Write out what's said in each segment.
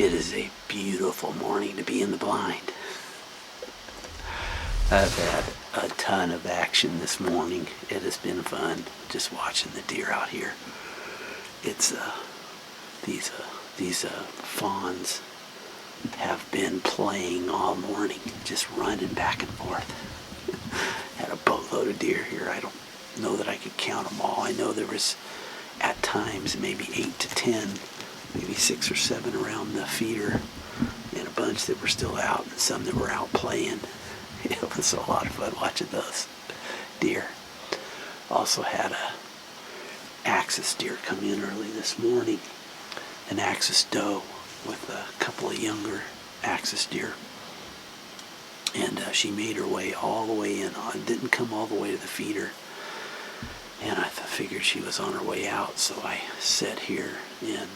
It is a beautiful morning to be in the blind. I've had a ton of action this morning. It has been fun just watching the deer out here. It's these fawns have been playing all morning, just running back and forth. Had a boatload of deer here. I don't know that I could count them all. I know there was at times maybe 8 to 10, maybe 6 or 7 around the feeder, and a bunch that were still out and some that were out playing. It was a lot of fun watching those deer. Also had a axis deer come in early this morning, an axis doe with a couple of younger axis deer, and she made her way all the way in. Didn't come all the way to the feeder, and I figured she was on her way out, so I sat here and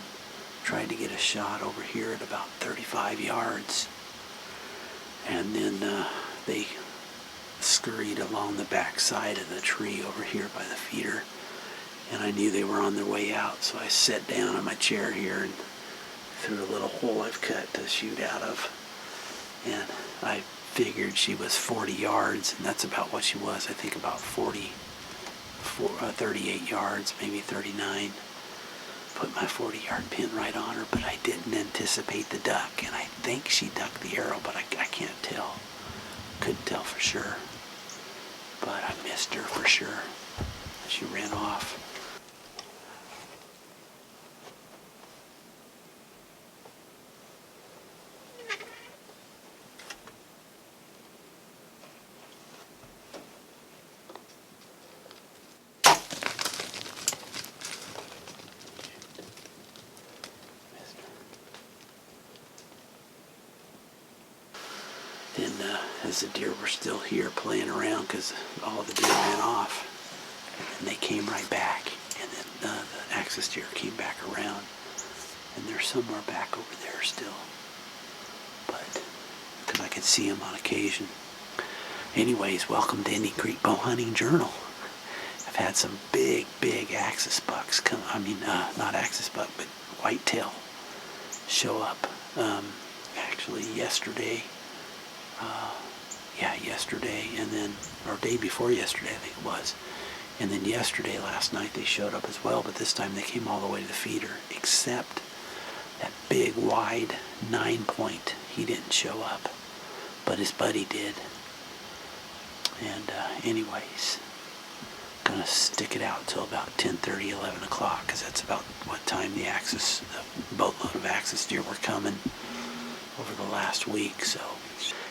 tried to get a shot over here at about 35 yards, and then they scurried along the back side of the tree over here by the feeder, and I knew they were on their way out, so I sat down on my chair here and through a little hole I've cut to shoot out of, and I figured she was 40 yards, and that's about what she was. I think about 38 yards, maybe 39. Put my 40-yard pin right on her, but I didn't anticipate the duck, and I think she ducked the arrow, but I can't tell. Couldn't tell for sure, but I missed her for sure. She ran off. Then as the deer were still here playing around, because all the deer ran off, and they came right back, and then the axis deer came back around, and they're somewhere back over there still, but because I could see them on occasion. Anyways, welcome to Indian Creek Bow Hunting Journal. I've had some big axis bucks come, not axis buck, but whitetail show up. Actually yesterday, and then, or day before yesterday, I think it was. And then yesterday, last night, they showed up as well, but this time they came all the way to the feeder, except that big, wide 9-point. He didn't show up, but his buddy did. And anyways, gonna stick it out till about 10:30, 11 o'clock, because that's about what time the boatload of axis deer were coming over the last week. So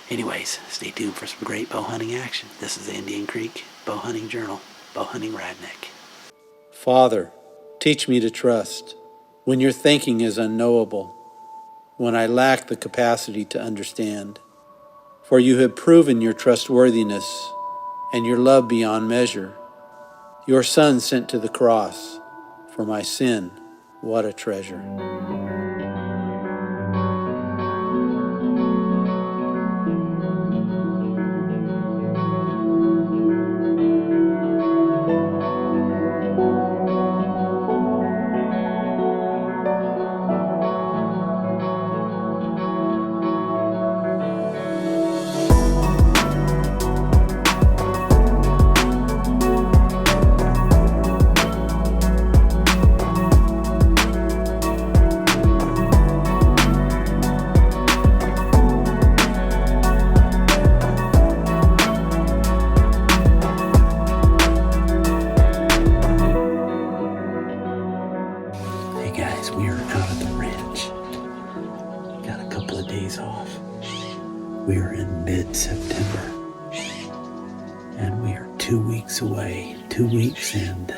anyways, stay tuned for some great bow hunting action. This is the Indian Creek Bow Hunting Journal, Bow Hunting Radnick. Father, teach me to trust when your thinking is unknowable, when I lack the capacity to understand. For you have proven your trustworthiness and your love beyond measure. Your Son sent to the cross for my sin, what a treasure. We are out at the ranch. Got a couple of days off. We are in mid-September, and we are 2 weeks away, 2 weeks and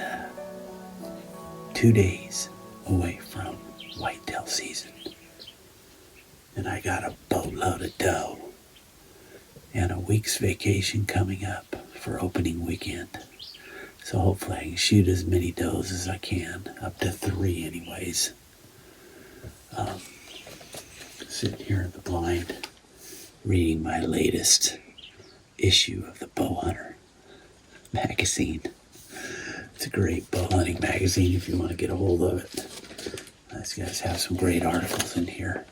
2 days away from whitetail season. And I got a boatload of doe and a week's vacation coming up for opening weekend. So hopefully I can shoot as many does as I can, up to 3 anyways. Sitting here in the blind, reading my latest issue of the Bow Hunter magazine. It's a great bow hunting magazine if you want to get a hold of it. These guys have some great articles in here.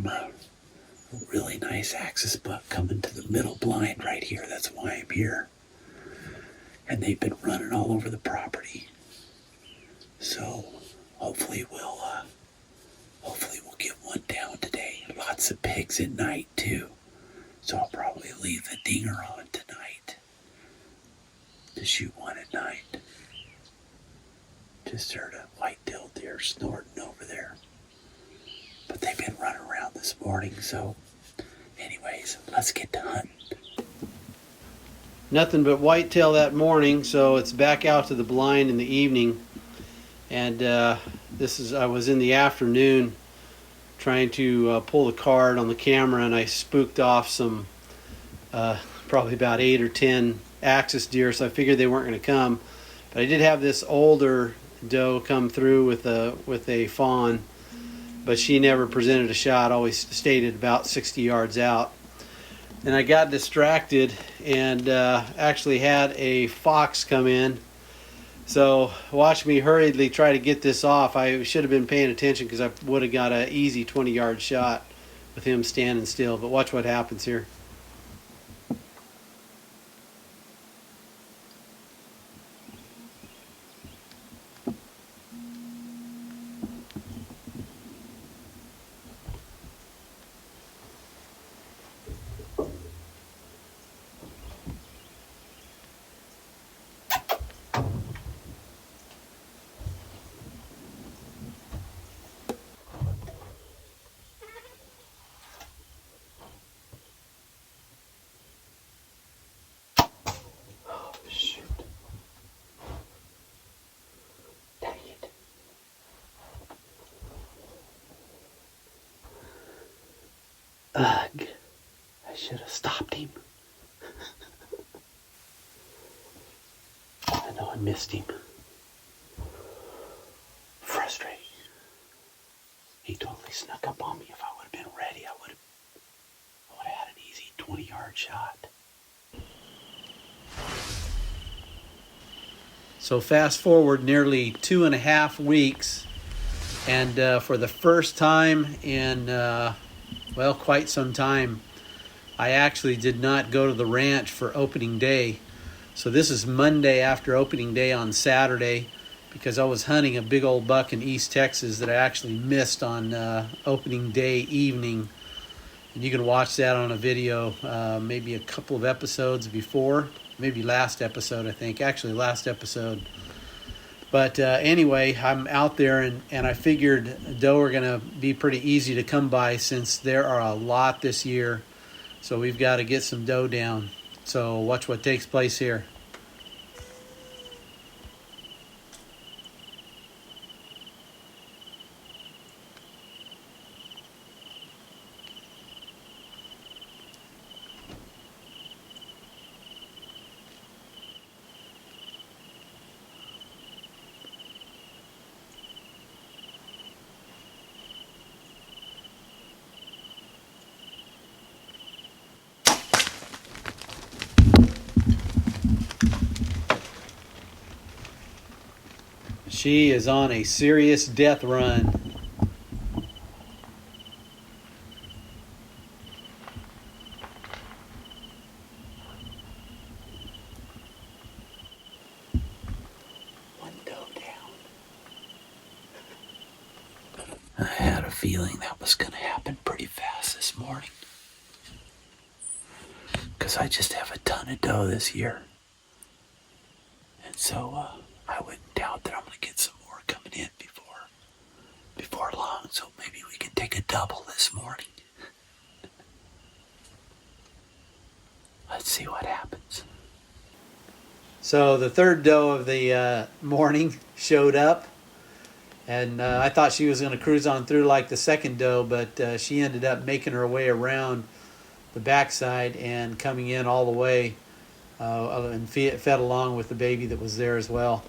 camera. A really nice axis buck coming to the middle blind right here. That's why I'm here. And they've been running all over the property. So hopefully we'll get one down today. Lots of pigs at night too. So I'll probably leave the dinger on tonight to shoot one at night. Just heard a white-tailed deer snorting over there. But they've been running around this morning, so anyways, let's get to hunting. Nothing but whitetail that morning, so it's back out to the blind in the evening. And I was in the afternoon trying to pull the card on the camera, and I spooked off some probably about 8 or 10 axis deer, so I figured they weren't going to come. But I did have this older doe come through with a fawn, but she never presented a shot, always stayed at about 60 yards out. And I got distracted and actually had a fox come in. So watch me hurriedly try to get this off. I should have been paying attention because I would have got an easy 20-yard shot with him standing still. But watch what happens here. Ugh, I should have stopped him. I know I missed him. Frustrating. He totally snuck up on me. If I would have been ready, I would have had an easy 20-yard shot. So fast forward nearly 2.5 weeks, and for the first time in quite some time, I actually did not go to the ranch for opening day. So this is Monday after opening day on Saturday, because I was hunting a big old buck in East Texas that I actually missed on opening day evening. And you can watch that on a video maybe a couple of episodes before, maybe last episode, I think. Actually, last episode. But anyway, I'm out there, and I figured doe are going to be pretty easy to come by since there are a lot this year. So we've got to get some doe down. So watch what takes place here. She is on a serious death run. One doe down. I had a feeling that was going to happen pretty fast this morning. Because I just have a ton of doe this year. And so I wouldn't doubt that I'm going to get some more coming in before long. So maybe we can take a double this morning. Let's see what happens. So the third doe of the morning showed up, and I thought she was going to cruise on through like the second doe, but she ended up making her way around the backside and coming in all the way and fed along with the baby that was there as well.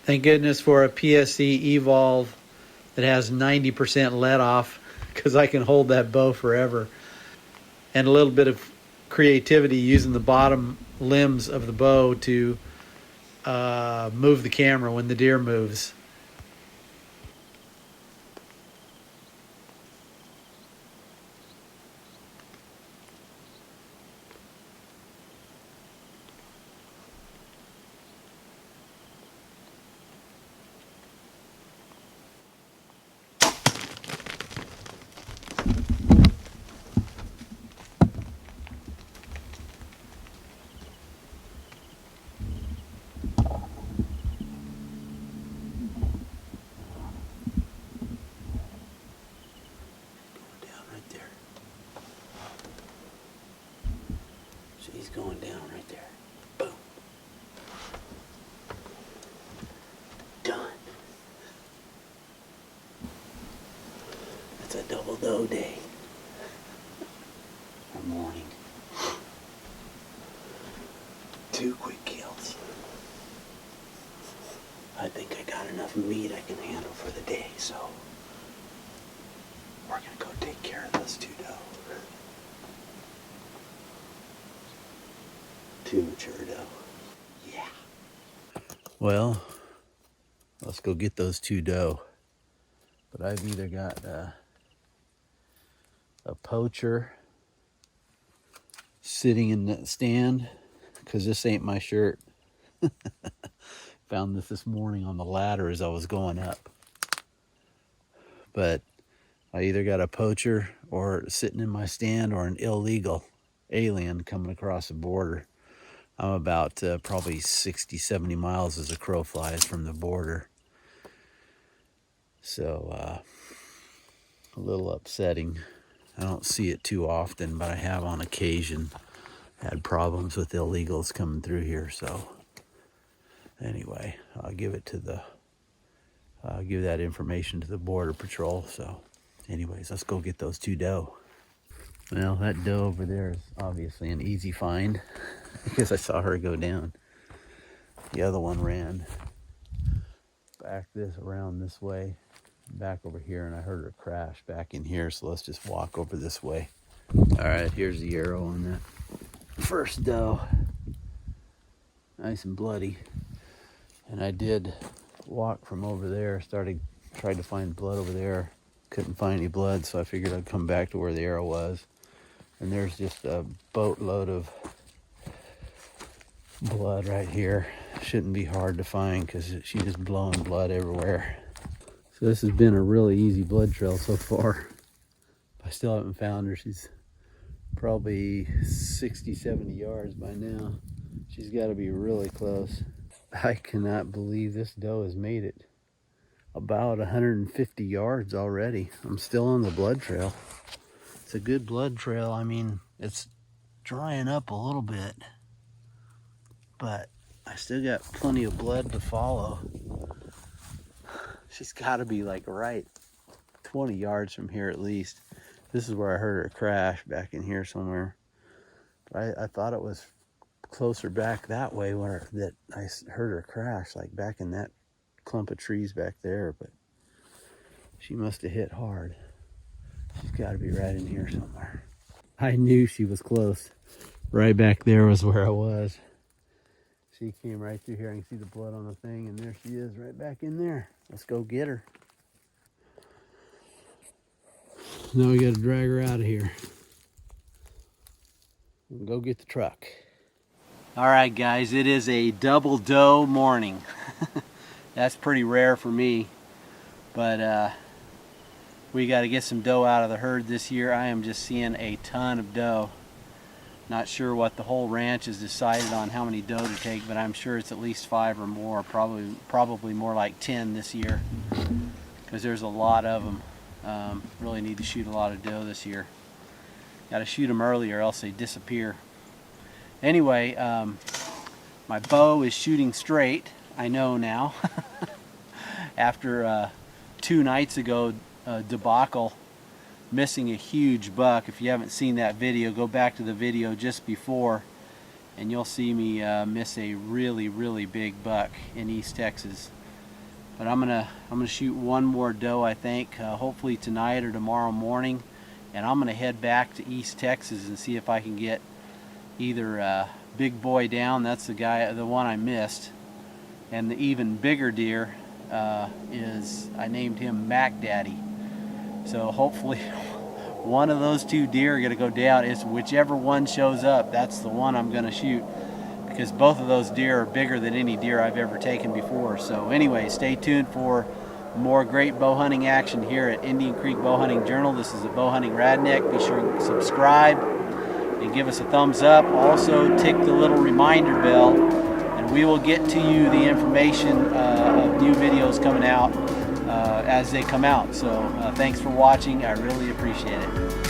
Thank goodness for a PSE Evolve that has 90% let off, because I can hold that bow forever. And a little bit of creativity using the bottom limbs of the bow to move the camera when the deer moves. Down right there. She's going down right there. Boom. Done. That's a double doe day. Or morning. 2 quick kills. I think I got enough meat I can handle for the day, so we're gonna go take care of those 2 doe. 2 mature doe. Yeah. Well, let's go get those 2 doe. But I've either got a poacher sitting in that stand, because this ain't my shirt. Found this morning on the ladder as I was going up. But I either got a poacher or sitting in my stand, or an illegal alien coming across the border. I'm about probably 60, 70 miles as a crow flies from the border. So a little upsetting. I don't see it too often, but I have on occasion had problems with illegals coming through here. So anyway, I'll give that information to the Border Patrol. So anyways, let's go get those 2 doe. Well, that doe over there is obviously an easy find because I saw her go down. The other one ran back around this way, back over here, and I heard her crash back in here. So let's just walk over this way. All right, here's the arrow on that first doe. Nice and bloody. And I did walk from over there, tried to find blood over there. Couldn't find any blood, so I figured I'd come back to where the arrow was. And there's just a boatload of blood right here. Shouldn't be hard to find because she's just blowing blood everywhere. So this has been a really easy blood trail so far. I still haven't found her. She's probably 60, 70 yards by now. She's got to be really close. I cannot believe this doe has made it about 150 yards already. I'm still on the blood trail. It's a good blood trail. I mean, it's drying up a little bit, but I still got plenty of blood to follow. She's got to be like right 20 yards from here at least. This is where I heard her crash, back in here somewhere. But I thought it was closer back that way that I heard her crash, like back in that clump of trees back there. But she must have hit hard. She's got to be right in here somewhere. I knew she was close. Right back there was where I was. She came right through here. I can see the blood on the thing, and there she is right back in there. Let's go get her. Now we got to drag her out of here and go get the truck. All right, guys, it is a double doe morning. That's pretty rare for me, but we got to get some doe out of the herd this year. I am just seeing a ton of doe. Not sure what the whole ranch has decided on how many doe to take, but I'm sure it's at least 5 or more, probably more like 10 this year, because there's a lot of them. Really need to shoot a lot of doe this year. Got to shoot them early or else they disappear. Anyway, my bow is shooting straight, I know now. After 2 nights ago debacle, missing a huge buck. If you haven't seen that video, go back to the video just before and you'll see me miss a really big buck in East Texas. But I'm gonna shoot one more doe, I think, hopefully tonight or tomorrow morning, and I'm gonna head back to East Texas and see if I can get either Big Boy down. That's the one I missed, and the even bigger deer is, I named him Mac Daddy. So hopefully one of those two deer are gonna go down. It's whichever one shows up, that's the one I'm gonna shoot, because both of those deer are bigger than any deer I've ever taken before. So anyway, stay tuned for more great bow hunting action here at Indian Creek Bow Hunting Journal. This is a Bow Hunting Radneck. Be sure to subscribe and give us a thumbs up. Also tick the little reminder bell, and we will get to you the information of new videos coming out as they come out. So thanks for watching. I really appreciate it.